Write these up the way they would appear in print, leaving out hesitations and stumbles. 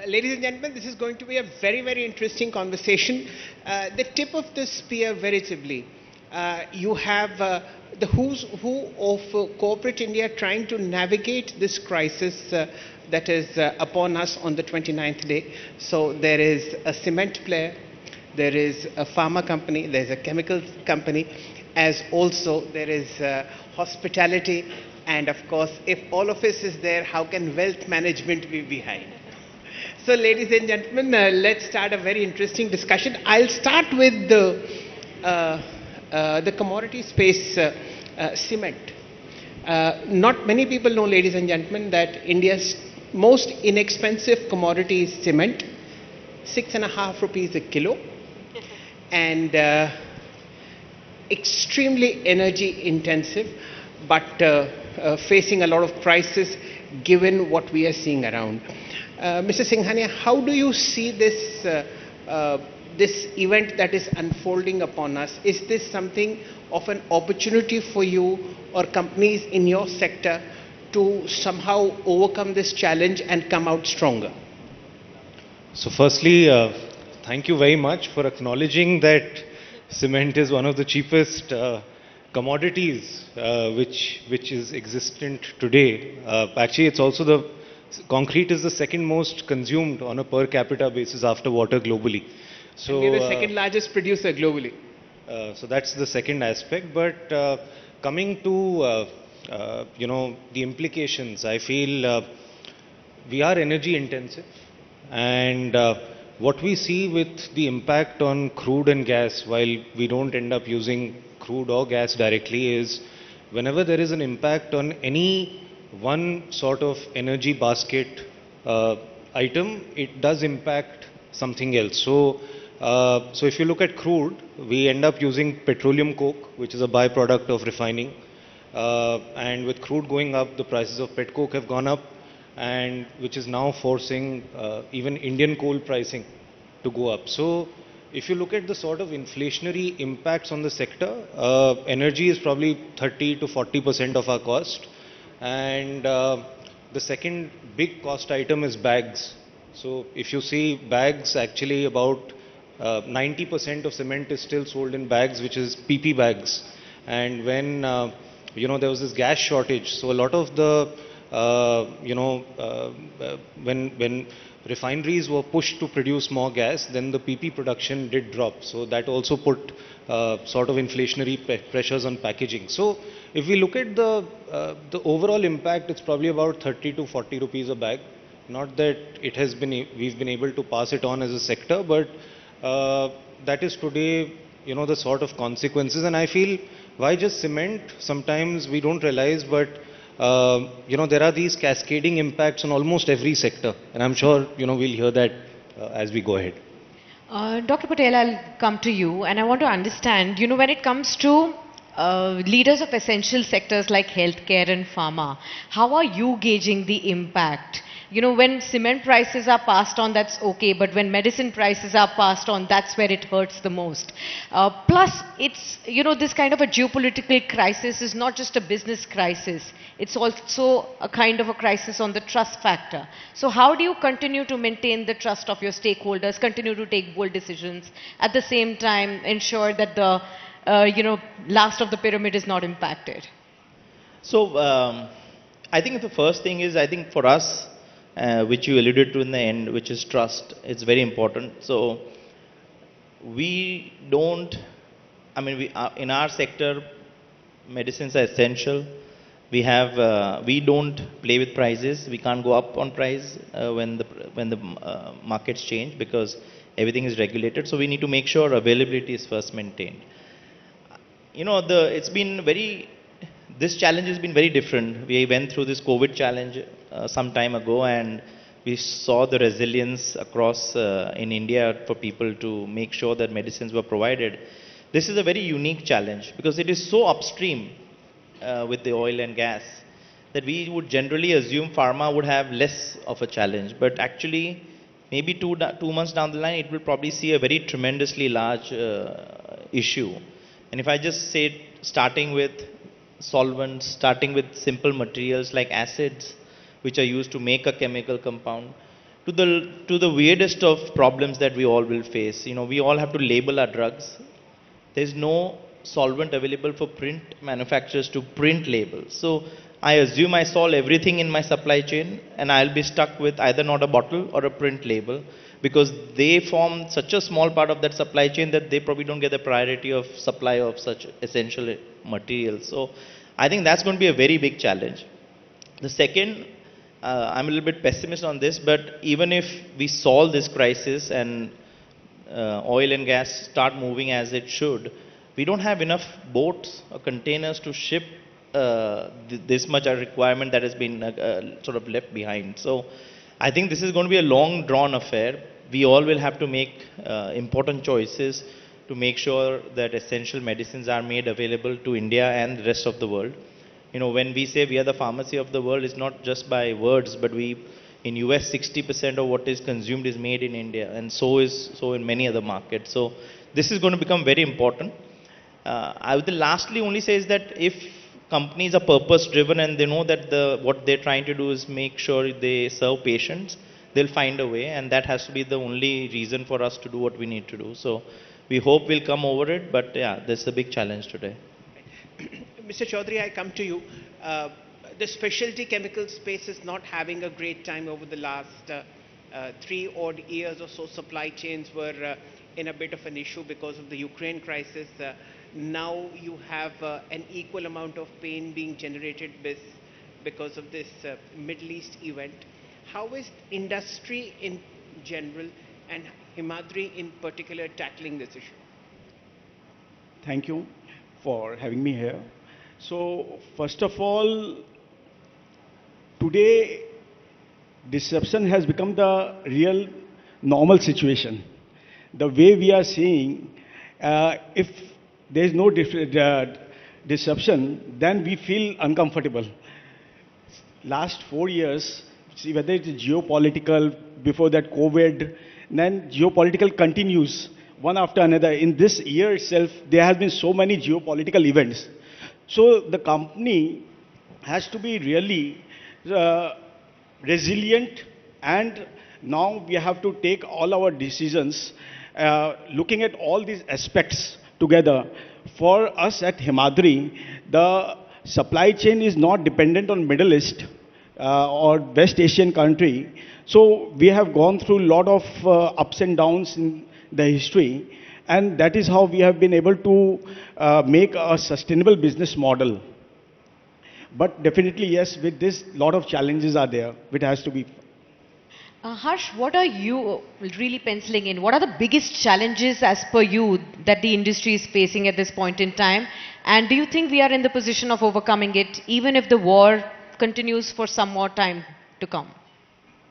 Ladies and gentlemen, this is going to be a very, very interesting conversation. The tip of the spear, veritably, you have the who's who of corporate India trying to navigate this crisis that is upon us on the 29th day. So there is a cement player, there is a pharma company, there is a chemical company, as also there is hospitality, and of course, if all of us is there, how can wealth management be behind? So, ladies and gentlemen, let's start a very interesting discussion. I'll start with the commodity space, cement. Not many people know, ladies and gentlemen, that India's most inexpensive commodity is cement, 6.5 rupees a kilo, and extremely energy intensive, but facing a lot of crisis given what we are seeing around. Mr. Singhania, how do you see this, this event that is unfolding upon us? Is this something of an opportunity for you or companies in your sector to somehow overcome this challenge and come out stronger? So firstly, thank you very much for acknowledging that cement is one of the cheapest commodities which is existent today. Actually, it's also concrete is the second most consumed on a per capita basis after water globally. So we're the second largest producer globally. So that's the second aspect. But coming to the implications, I feel we are energy intensive, and what we see with the impact on crude and gas, while we don't end up using crude or gas directly, is whenever there is an impact on any one sort of energy basket item, it does impact something else. So if you look at crude, we end up using petroleum coke, which is a byproduct of refining. And with crude going up, the prices of pet coke have gone up, and which is now forcing even Indian coal pricing to go up. So if you look at the sort of inflationary impacts on the sector, energy is probably 30 to 40% of our cost. And the second big cost item is bags. So if you see bags, actually about 90% of cement is still sold in bags, which is PP bags. And when there was this gas shortage, so a lot of the when refineries were pushed to produce more gas, then the PP production did drop. So that also put sort of inflationary pressures on packaging. So if we look at the overall impact, it's probably about 30 to 40 rupees a bag. Not that it has been we've been able to pass it on as a sector, but that is today the sort of consequences. And I feel why just cement? Sometimes we don't realize, but there are these cascading impacts on almost every sector, and I'm sure we'll hear that as we go ahead. Dr. Patel, I'll come to you, and I want to understand, when it comes to leaders of essential sectors like healthcare and pharma, how are you gauging the impact? When cement prices are passed on, that's okay, but when medicine prices are passed on, that's where it hurts the most. Plus, it's, this kind of a geopolitical crisis is not just a business crisis, it's also a kind of a crisis on the trust factor. So how do you continue to maintain the trust of your stakeholders, continue to take bold decisions, at the same time ensure that the, last of the pyramid is not impacted? So, I think the first thing is, I think for us, which you alluded to in the end, which is trust. It's very important. So we don't, in our sector, medicines are essential. We don't play with prices. We can't go up on price when the markets change, because everything is regulated. So we need to make sure availability is first maintained. This challenge has been very different. We went through this COVID challenge some time ago, and we saw the resilience across in India for people to make sure that medicines were provided. This is a very unique challenge because it is so upstream with the oil and gas that we would generally assume pharma would have less of a challenge. But actually, maybe two months down the line, it will probably see a very tremendously large issue. And if I just say, starting with solvents, starting with simple materials like acids, which are used to make a chemical compound, to the weirdest of problems that we all will face. You know, we all have to label our drugs. There's no solvent available for print manufacturers to print labels. So I assume I solve everything in my supply chain, and I'll be stuck with either not a bottle or a print label, because they form such a small part of that supply chain that they probably don't get the priority of supply of such essential materials. So I think that's going to be a very big challenge. The second, I'm a little bit pessimist on this, but even if we solve this crisis and oil and gas start moving as it should, we don't have enough boats or containers to ship this much a requirement that has been sort of left behind. So I think this is going to be a long drawn affair. We all will have to make important choices to make sure that essential medicines are made available to India and the rest of the world. You know, when we say we are the pharmacy of the world, it's not just by words, but in US 60% of what is consumed is made in India, and so in many other markets. So this is going to become very important. I would lastly only say is that if companies are purpose driven and they know that what they're trying to do is make sure they serve patients, they'll find a way, and that has to be the only reason for us to do what we need to do. So we hope we'll come over it, but yeah, this is a big challenge today. Mr. Choudhary, I come to you. The specialty chemical space is not having a great time over the last 3 odd years or so. Supply chains were in a bit of an issue because of the Ukraine crisis. Now you have an equal amount of pain being generated because of this Middle East event. How is industry in general and Himadri in particular tackling this issue? Thank you for having me here. So, first of all, today disruption has become the real normal situation. The way we are seeing, if there is no disruption, then we feel uncomfortable. Last 4 years, see whether it is geopolitical, before that COVID, then geopolitical continues one after another. In this year itself, there has been so many geopolitical events. So the company has to be really resilient, and now we have to take all our decisions looking at all these aspects together. For us at Himadri, the supply chain is not dependent on Middle East or West Asian country. So we have gone through a lot of ups and downs in the history, and that is how we have been able to make a sustainable business model. But definitely, yes, with this, a lot of challenges are there, which has to be. Harsh, what are you really penciling in? What are the biggest challenges as per you that the industry is facing at this point in time? And do you think we are in the position of overcoming it, even if the war continues for some more time to come?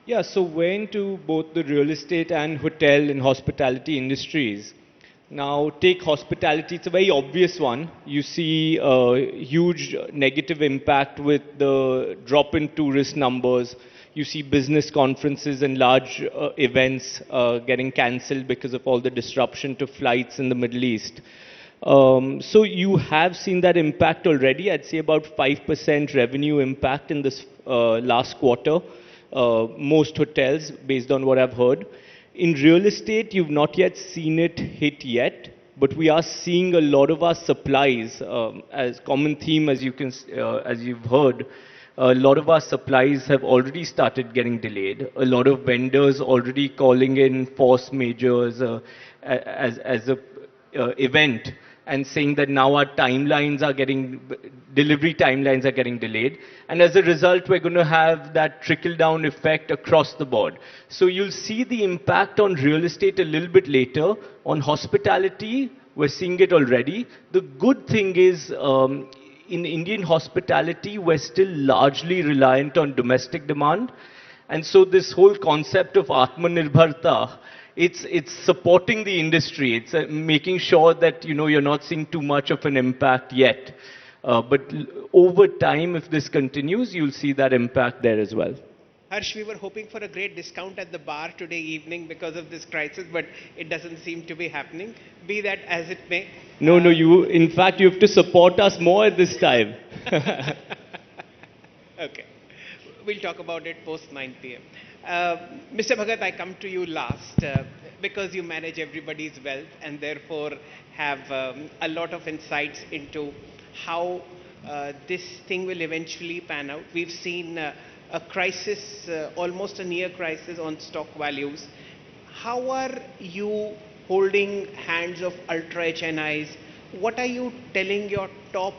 Yeah, so we're into both the real estate and hotel and hospitality industries. Now, take hospitality, it's a very obvious one. You see a huge negative impact with the drop in tourist numbers. You see business conferences and large events getting cancelled because of all the disruption to flights in the Middle East. So you have seen that impact already. I'd say about 5% revenue impact in this last quarter. Most hotels, based on what I've heard. In real estate, you've not yet seen it hit yet, but we are seeing a lot of our supplies, as common theme, as you've heard. A lot of our supplies have already started getting delayed. A lot of vendors already calling in force majeures as a event, and saying that now our delivery timelines are getting delayed. And as a result, we're going to have that trickle-down effect across the board. So you'll see the impact on real estate a little bit later. On hospitality, we're seeing it already. The good thing is, in Indian hospitality, we're still largely reliant on domestic demand. And so this whole concept of Atmanirbharta, it's supporting the industry. It's making sure that you're not seeing too much of an impact yet. But over time, if this continues, you'll see that impact there as well. Harsh, we were hoping for a great discount at the bar today evening because of this crisis, but it doesn't seem to be happening. Be that as it may. No, in fact, you have to support us more at this time. Okay. We'll talk about it post 9 p.m. Uh, Mr. Bhagat, I come to you last because you manage everybody's wealth and therefore have a lot of insights into how this thing will eventually pan out. We've seen a crisis, almost a near crisis on stock values. How are you holding hands of ultra HNIs? What are you telling your top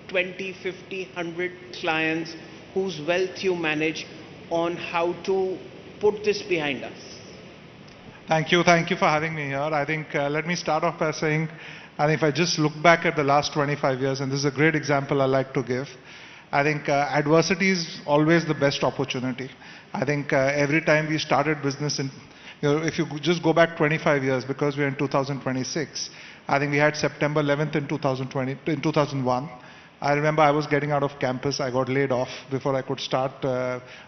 20, 50, 100 clients whose wealth you manage on how to put this behind us? Thank you for having me here. I think let me start off by saying, I think if I just look back at the last 25 years, and this is a great example I like to give, I think adversity is always the best opportunity. I think every time we started business in, if you just go back 25 years, because we're in 2026, I think we had September 11th in 2001. I remember I was getting out of campus, I got laid off before I could start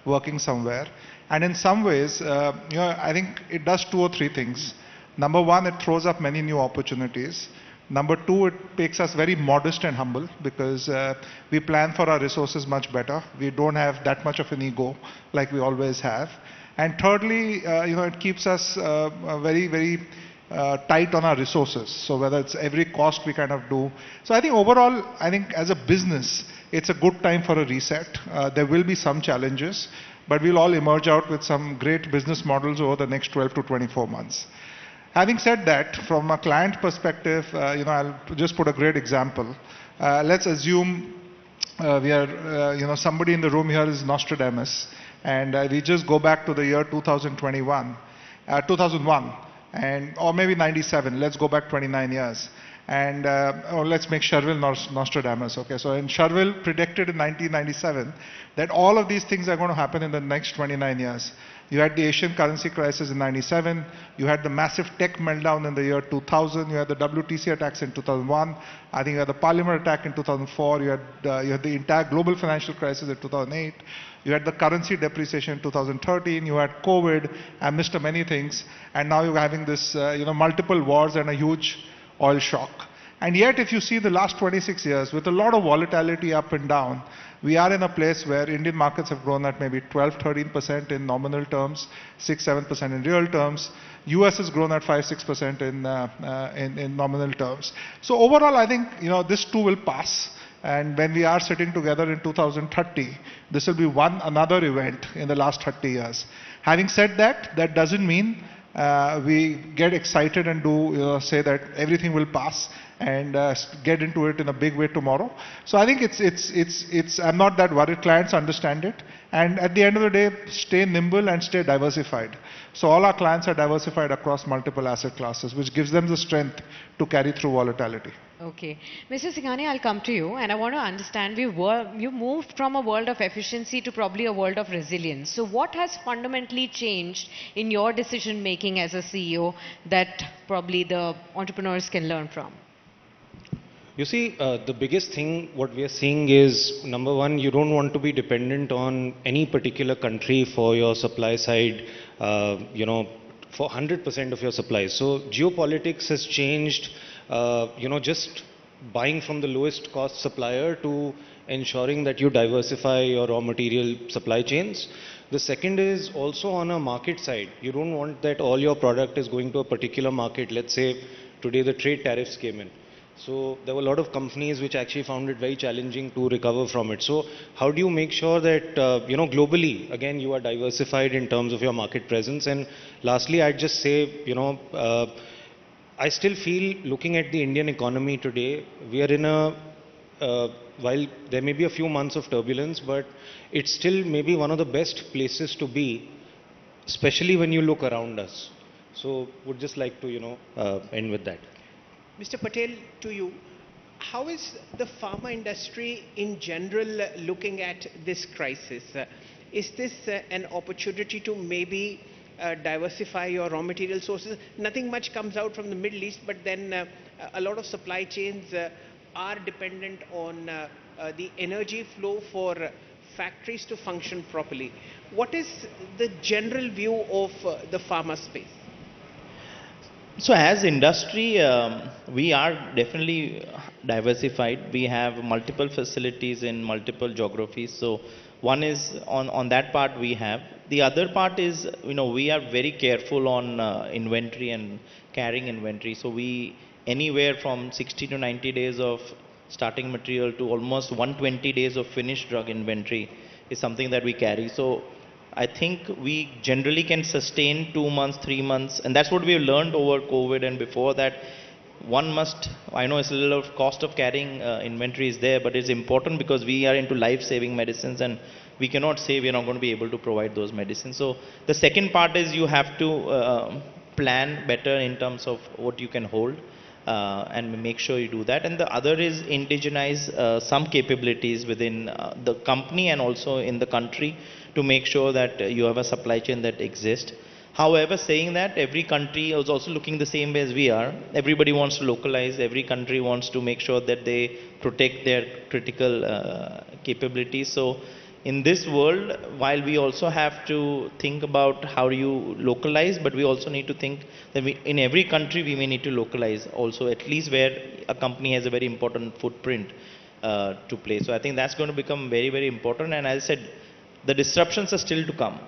working somewhere. And in some ways, I think it does two or three things. Number one, it throws up many new opportunities. Number two, it makes us very modest and humble because we plan for our resources much better. We don't have that much of an ego like we always have. And thirdly, it keeps us very tight on our resources. So whether it's every cost we kind of do. So I think overall, I think as a business, it's a good time for a reset. There will be some challenges, but we'll all emerge out with some great business models over the next 12 to 24 months. Having said that, from a client perspective, I'll just put a great example. Let's assume we are, somebody in the room here is Nostradamus, and we just go back to the year 2001, and or maybe 97. Let's go back 29 years, and let's make Sharvil Nostradamus. Okay, so in Sharvil predicted in 1997 that all of these things are going to happen in the next 29 years. You had the Asian currency crisis in 97. You had the massive tech meltdown in the year 2000. You had the WTC attacks in 2001. I think you had the Parliament attack in 2004. You had the entire global financial crisis in 2008. You had the currency depreciation in 2013. You had COVID and missed many things. And now you're having this, multiple wars and a huge oil shock. And yet, if you see the last 26 years, with a lot of volatility up and down, we are in a place where Indian markets have grown at maybe 12-13% in nominal terms, 6-7% in real terms. US has grown at 5-6% in nominal terms. So overall, I think this too will pass. And when we are sitting together in 2030, this will be another event in the last 30 years. Having said that, that doesn't mean we get excited and say that everything will pass and get into it in a big way tomorrow. So I think I'm not that worried. Clients understand it. And at the end of the day, stay nimble and stay diversified. So all our clients are diversified across multiple asset classes, which gives them the strength to carry through volatility. Okay. Mr. Singhania, I'll come to you and I want to understand, you moved from a world of efficiency to probably a world of resilience. So what has fundamentally changed in your decision making as a CEO that probably the entrepreneurs can learn from? You see, the biggest thing what we are seeing is, number one, you don't want to be dependent on any particular country for your supply side, for 100% of your supplies. So geopolitics has changed, just buying from the lowest cost supplier to ensuring that you diversify your raw material supply chains. The second is also on a market side. You don't want that all your product is going to a particular market. Let's say today the trade tariffs came in. So there were a lot of companies which actually found it very challenging to recover from it. So how do you make sure that, globally, again, you are diversified in terms of your market presence? And lastly, I'd just say, I still feel looking at the Indian economy today, we are in while there may be a few months of turbulence, but it's still maybe one of the best places to be, especially when you look around us. So would just like to, end with that. Mr. Patel, to you, how is the pharma industry in general looking at this crisis? Is this an opportunity to maybe diversify your raw material sources? Nothing much comes out from the Middle East, but then a lot of supply chains are dependent on the energy flow for factories to function properly. What is the general view of the pharma space? So as industry, we are definitely diversified. We have multiple facilities in multiple geographies. So One is on that part we have. The other part is, we are very careful on inventory and carrying inventory. So we anywhere from 60 to 90 days of starting material to almost 120 days of finished drug inventory is something that we carry. So I think we generally can sustain 2 months, 3 months, and that's what we have learned over COVID and before that. One must, I know it's a little of cost of carrying inventory is there, but it's important because we are into life-saving medicines and we cannot say we are not going to be able to provide those medicines. So the second part is you have to plan better in terms of what you can hold and make sure you do that. And the other is indigenize some capabilities within the company and also in the country to make sure that you have a supply chain that exists. However, saying that, every country is also looking the same way as we are. Everybody wants to localize. Every country wants to make sure that they protect their critical capabilities. So in this world, while we also have to think about how do you localize, but we also need to think that in every country we may need to localize also, at least where a company has a very important footprint to play. So I think that's going to become very, very important. And as I said, the disruptions are still to come.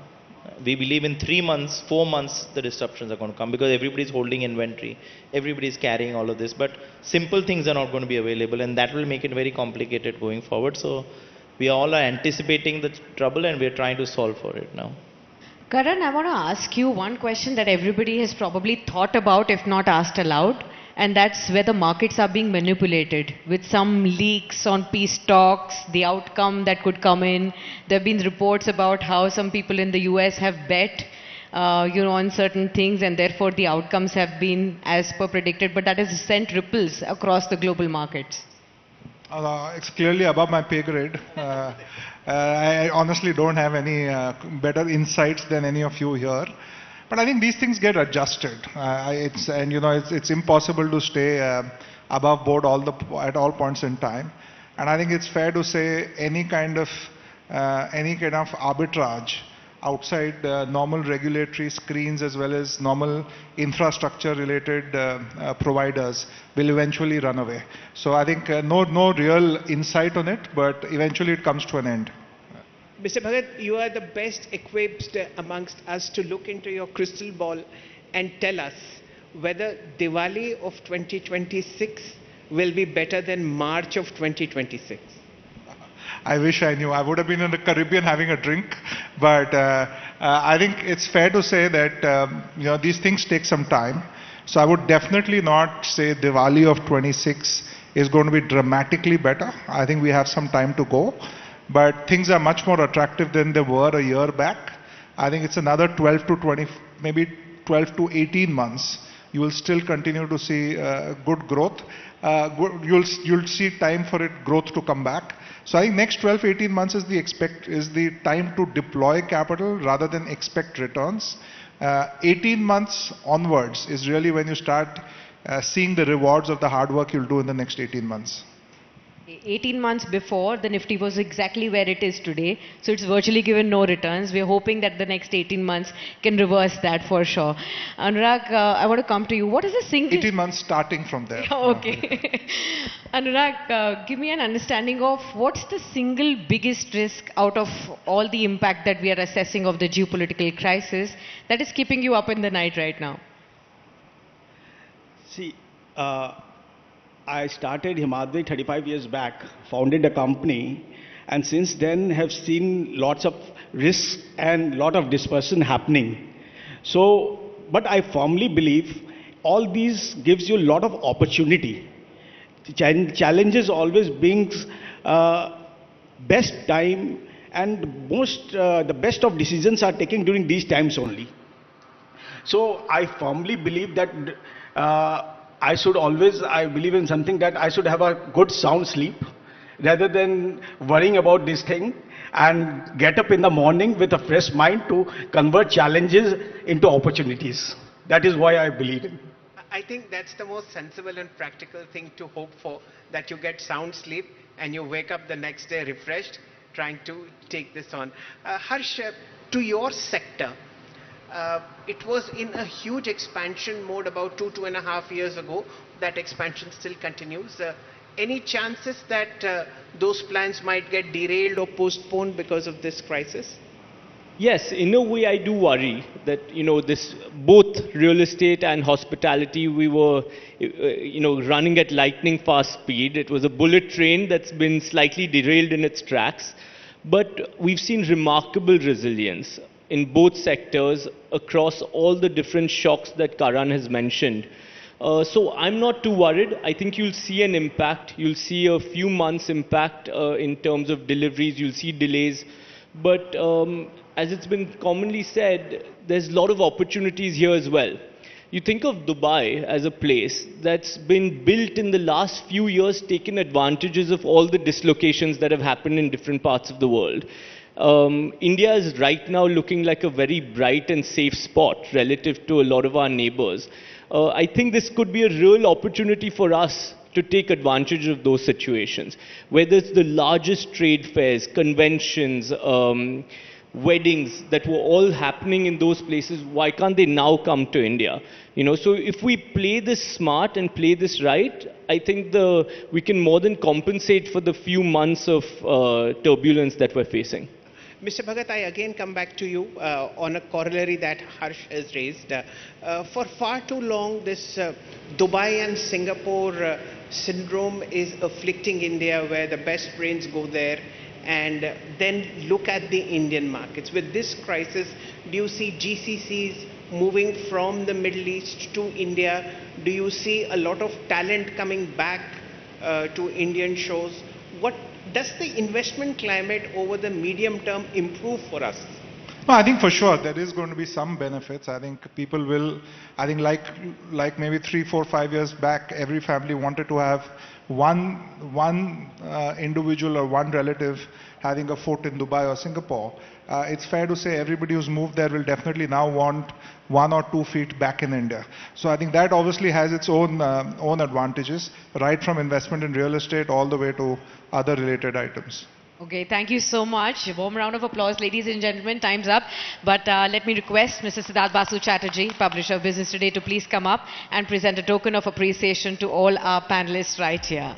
We believe in 3 months, 4 months, the disruptions are going to come because everybody's holding inventory, everybody's carrying all of this. But simple things are not going to be available, and that will make it very complicated going forward. So we all are anticipating the trouble and we are trying to solve for it now. Karan, I want to ask you one question that everybody has probably thought about, if not asked aloud, and that's whether markets are being manipulated with some leaks on peace talks, the outcome that could come in. There have been reports about how some people in the US have bet on certain things, and therefore the outcomes have been as per predicted, but that has sent ripples across the global markets. It's clearly above my pay grade. I honestly don't have any better insights than any of you here. But I think these things get adjusted. It's impossible to stay above board at all points in time. And I think it's fair to say any kind of arbitrage outside normal regulatory screens as well as normal infrastructure related providers will eventually run away. So I think no real insight on it, but eventually it comes to an end. Mr. Bhagat, you are the best equipped amongst us to look into your crystal ball and tell us whether Diwali of 2026 will be better than March of 2026. I wish I knew. I would have been in the Caribbean having a drink, but I think it's fair to say that these things take some time. So I would definitely not say Diwali of 26 is going to be dramatically better. I think we have some time to go, but things are much more attractive than they were a year back. I think it's another 12 to 20, maybe 12 to 18 months. You will still continue to see good growth. You'll see time for growth to come back. So I think next 12 to 18 months is the time to deploy capital rather than expect returns. 18 months onwards is really when you start seeing the rewards of the hard work you'll do in the next 18 months. 18 months before, the Nifty was exactly where it is today. So it's virtually given no returns. We're hoping that the next 18 months can reverse that for sure. Anurag, I want to come to you. What is the single... 18 months starting from there. Okay. Anurag, give me an understanding of what's the single biggest risk out of all the impact that we are assessing of the geopolitical crisis that is keeping you up in the night right now? See, I started Himadri 35 years back, founded a company, and since then have seen lots of risks and lot of dispersion happening. So, but I firmly believe all these gives you a lot of opportunity. Challenges always brings best time, and the best of decisions are taken during these times only. So I firmly believe that I believe in something that I should have a good sound sleep rather than worrying about this thing, and get up in the morning with a fresh mind to convert challenges into opportunities. That is why I believe in. I think that's the most sensible and practical thing to hope for, that you get sound sleep and you wake up the next day refreshed, trying to take this on. Harsh, to your sector, it was in a huge expansion mode about 2.5 years ago. That expansion still continues. Any chances that those plans might get derailed or postponed because of this crisis? Yes, in a way I do worry that, this both real estate and hospitality, we were, running at lightning fast speed. It was a bullet train that's been slightly derailed in its tracks. But we've seen remarkable resilience in both sectors across all the different shocks that Karan has mentioned. So I'm not too worried. I think you'll see an impact. You'll see a few months impact in terms of deliveries. You'll see delays. But as it's been commonly said, there's a lot of opportunities here as well. You think of Dubai as a place that's been built in the last few years, taken advantages of all the dislocations that have happened in different parts of the world. India is right now looking like a very bright and safe spot relative to a lot of our neighbors. I think this could be a real opportunity for us to take advantage of those situations. Whether it's the largest trade fairs, conventions, weddings that were all happening in those places, why can't they now come to India? So if we play this smart and play this right, I think we can more than compensate for the few months of turbulence that we're facing. Mr. Bhagat, I again come back to you on a corollary that Harsh has raised. For far too long, this Dubai and Singapore syndrome is afflicting India, where the best brains go there and then look at the Indian markets. With this crisis, do you see GCCs moving from the Middle East to India? Do you see a lot of talent coming back to Indian shores? What does the investment climate over the medium term improve for us? No, I think for sure there is going to be some benefits. I think people will, like maybe 3, 4, 5 years back, every family wanted to have one individual or one relative having a foot in Dubai or Singapore. It's fair to say everybody who's moved there will definitely now want 1 or 2 feet back in India. So I think that obviously has its own advantages, right from investment in real estate all the way to other related items. Okay, thank you so much. A warm round of applause, ladies and gentlemen. Time's up. But let me request Mr. Siddharth Basu Chatterjee, publisher of Business Today, to please come up and present a token of appreciation to all our panelists right here.